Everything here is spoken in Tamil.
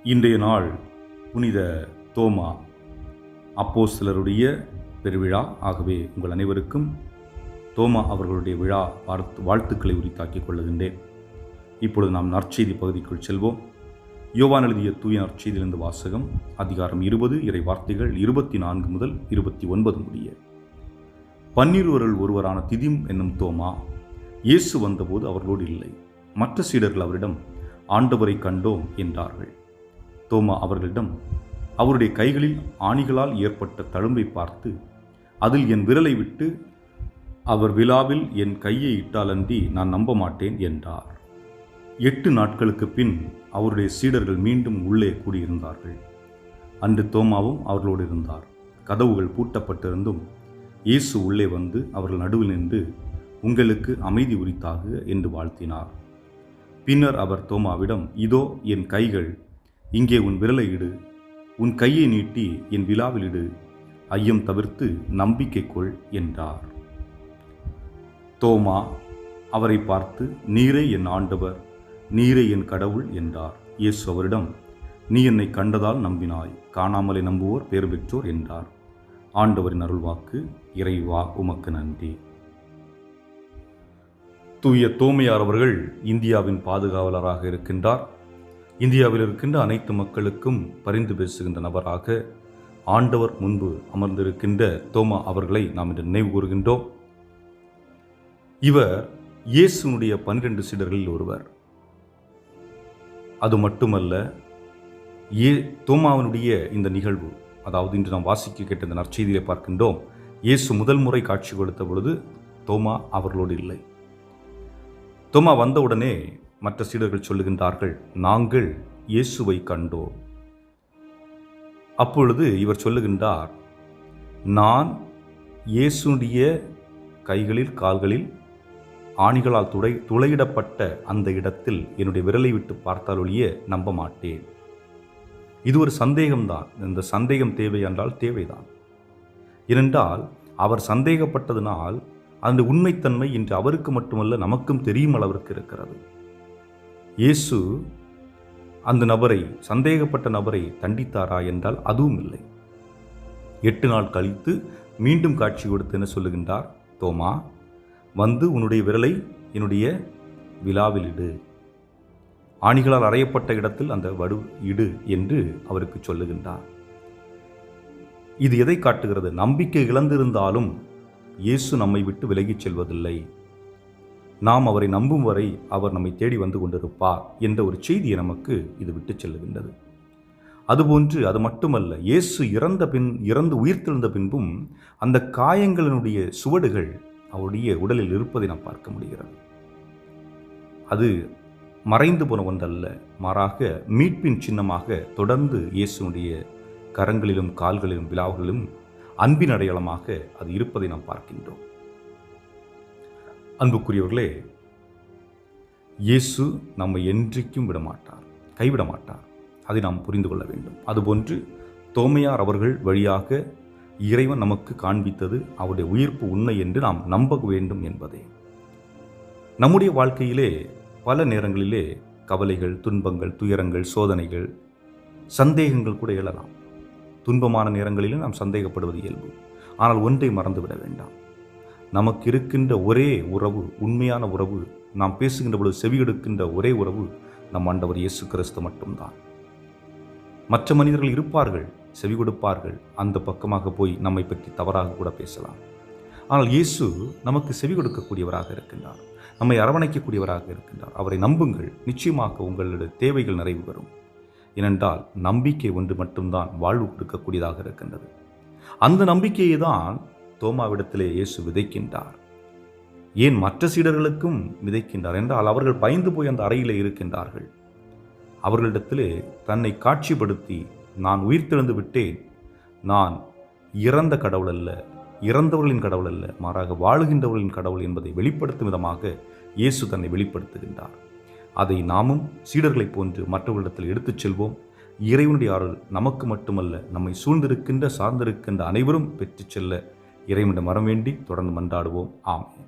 இன்றைய நாள் புனித தோமா அப்போஸ்தலருடைய பெருவிழா. ஆகவே உங்கள் அனைவருக்கும் தோமா அவர்களுடைய விழா வாழ்த்துக்களை உரித்தாக்கிக் கொள்ளுகின்றேன். இப்பொழுது நாம் நற்செய்தி பகுதிக்குள் செல்வோம். யோவான் எழுதிய தூய நற்செய்தியிலிருந்து வாசகம். அதிகாரம் 20, இறை வார்த்தைகள் 24 முதல் 29 முடிய. 12 ஒருவரான திதிம் என்னும் தோமா இயேசு வந்தபோது அவர்களோடு இல்லை. மற்ற சீடர்கள் அவரிடம், ஆண்டவரை கண்டோம் என்றார்கள். தோமா அவர்களிடம், அவருடைய கைகளில் ஆணிகளால் ஏற்பட்ட தழும்பை பார்த்து, அதில் என் விரலை விட்டு அவர் விழாவில் என் கையை இட்டாலன்றி நான் நம்ப மாட்டேன் என்றார். 8 நாட்களுக்கு பின் அவருடைய சீடர்கள் மீண்டும் உள்ளே கூடியிருந்தார்கள். அன்று தோமாவும் அவர்களோடு இருந்தார். கதவுகள் பூட்டப்பட்டிருந்தும் இயேசு உள்ளே வந்து அவர்கள் நடுவில் நின்று, உங்களுக்கு அமைதி உரித்தாக என்று வாழ்த்தினார். பின்னர் அவர் தோமாவிடம், இதோ என் கைகள், இங்கே உன் விரலை இடு, உன் கையை நீட்டி என் விழாவில் இடு, ஐயம் தவிர்த்து நம்பிக்கை கொள் என்றார். தோமா அவரை பார்த்து, நீரே என் ஆண்டவர், நீரே என் கடவுள் என்றார். இயேசு அவரிடம், நீ என்னை கண்டதால் நம்பினாய், காணாமலே நம்புவோர் பேறு பெற்றோர் என்றார். ஆண்டவரின் அருள்வாக்கு. இறைவா உமக்கு நன்றி. தூய தோமையார் அவர்கள் இந்தியாவின் பாதுகாவலராக இருக்கின்றார். இந்தியாவில் இருக்கின்ற அனைத்து மக்களுக்கும் பரிந்து பேசுகின்ற நபராக ஆண்டவர் முன்பு அமர்ந்திருக்கின்ற தோமா அவர்களை நாம் இன்று நினைவு கூறுகின்றோம். இவர் இயேசுனுடைய 12 சீடர்களில் ஒருவர். அது மட்டுமல்ல, தோமாவினுடைய இந்த நிகழ்வு, அதாவது இன்று நாம் வாசிக்க கேட்ட இந்த நற்செய்தியை பார்க்கின்றோம். இயேசு முதல் முறை காட்சி கொடுத்த பொழுது தோமா அவர்களோடு இல்லை. தோமா வந்தவுடனே மற்ற சீடர்கள் சொல்லுகின்றார்கள், நாங்கள் இயேசுவை கண்டோம். அப்பொழுது இவர் சொல்லுகின்றார், நான் இயேசுடைய கைகளில் கால்களில் ஆணிகளால் துளையிடப்பட்ட அந்த இடத்தில் என்னுடைய விரலை விட்டு பார்த்தால் ஒழிய நம்ப மாட்டேன். இது ஒரு சந்தேகம்தான். இந்த சந்தேகம் தேவை என்றால் தேவைதான். ஏனென்றால் அவர் சந்தேகப்பட்டதனால் அந்த உண்மைத்தன்மை இன்று அவருக்கு மட்டுமல்ல நமக்கும் தெரியும் அளவிற்கு இருக்கிறது. இயேசு அந்த நபரை, சந்தேகப்பட்ட நபரை தண்டித்தாரா என்றால் அதுவும் இல்லை. 8 நாள் கழித்து மீண்டும் காட்சி கொடுத்து என்ன சொல்லுகின்றார்? தோமா, வந்து உன்னுடைய விரலை என்னுடைய விழாவில் இடு, ஆணிகளால் அறையப்பட்ட இடத்தில் அந்த வடு இடு என்று அவருக்கு சொல்லுகின்றார். இது எதை காட்டுகிறது? நம்பிக்கை இழந்திருந்தாலும் இயேசு நம்மை விட்டு விலகிச் செல்வதில்லை. நாம் அவரை நம்பும் வரை அவர் நம்மை தேடி வந்து கொண்டிருப்பார் என்ற ஒரு செய்தியை நமக்கு இது விட்டு செல்லுகின்றது. அதுபோன்று அது மட்டுமல்ல, இயேசு இறந்து உயிர்த்தெழுந்த பின்பும் அந்த காயங்களினுடைய சுவடுகள் அவருடைய உடலில் இருப்பதை நாம் பார்க்க முடிகிறது. அது மறைந்து போன ஒன்றல்ல, மாறாக மீட்பின் சின்னமாக தொடர்ந்து இயேசுனுடைய கரங்களிலும் கால்களிலும் விழாவுகளிலும் அன்பின் அடையாளமாக அது இருப்பதை நாம் பார்க்கின்றோம். அன்புக்குரியவர்களே, இயேசு நம்மை என்றைக்கும் விடமாட்டார், கைவிட மாட்டார். அதை நாம் புரிந்து கொள்ள வேண்டும். அதுபோன்று தோமையார் அவர்கள் வழியாக இறைவன் நமக்கு காண்பித்தது அவருடைய உயிர்ப்பு உண்மை என்று நாம் நம்ப வேண்டும் என்பதே. நம்முடைய வாழ்க்கையிலே பல நேரங்களிலே கவலைகள், துன்பங்கள், துயரங்கள், சோதனைகள், சந்தேகங்கள் கூட எழலாம். துன்பமான நேரங்களிலே நாம் சந்தேகப்படுவது இயல்பு. ஆனால் ஒன்றை மறந்துவிட வேண்டாம், நமக்கு இருக்கின்ற ஒரே உறவு, உண்மையான உறவு, நாம் பேசுகின்ற பொழுது செவியெடுக்கின்ற ஒரே உறவு நம் ஆண்டவர் இயேசு கிறிஸ்து மட்டும்தான். மற்ற மனிதர்கள் இருப்பார்கள், செவி கொடுப்பார்கள், அந்த பக்கமாக போய் நம்மை பற்றி தவறாக கூட பேசலாம். ஆனால் இயேசு நமக்கு செவி கொடுக்கக்கூடியவராக இருக்கின்றார், நம்மை அரவணைக்கக்கூடியவராக இருக்கின்றார். அவரை நம்புங்கள், நிச்சயமாக உங்களுடைய தேவைகள் நிறைவு பெறும். ஏனென்றால் நம்பிக்கை ஒன்று மட்டும்தான் வாழ்வு கொடுக்கக்கூடியதாக இருக்கின்றது. அந்த நம்பிக்கையை தான் தோமாவிடத்திலே இயேசு விதைக்கின்றார். ஏன் மற்ற சீடர்களுக்கும் விதைக்கின்றார் என்றால், அவர்கள் பயந்து போய் அந்த அறையிலே இருக்கின்றார்கள். அவர்களிடத்திலே தன்னை காட்சிப்படுத்தி, நான் உயிர்த்தெழுந்து விட்டேன், நான் இறந்த கடவுள் அல்ல, இறந்தவர்களின் கடவுள் அல்ல, மாறாக வாழுகின்றவர்களின் கடவுள் என்பதை வெளிப்படுத்தும் விதமாக இயேசு தன்னை வெளிப்படுத்துகின்றார். அதை நாமும் சீடர்களைப் போன்று மற்றவர்களிடத்தில் எடுத்துச் செல்வோம். இறைவனுடைய அருள் நமக்கு மட்டுமல்ல, நம்மை சூழ்ந்திருக்கின்ற சார்ந்திருக்கின்ற அனைவரும் பெற்றுச் செல்ல இறைவனிடம் வர வேண்டி தொடர்ந்து மன்றாடுவோம். ஆமென்.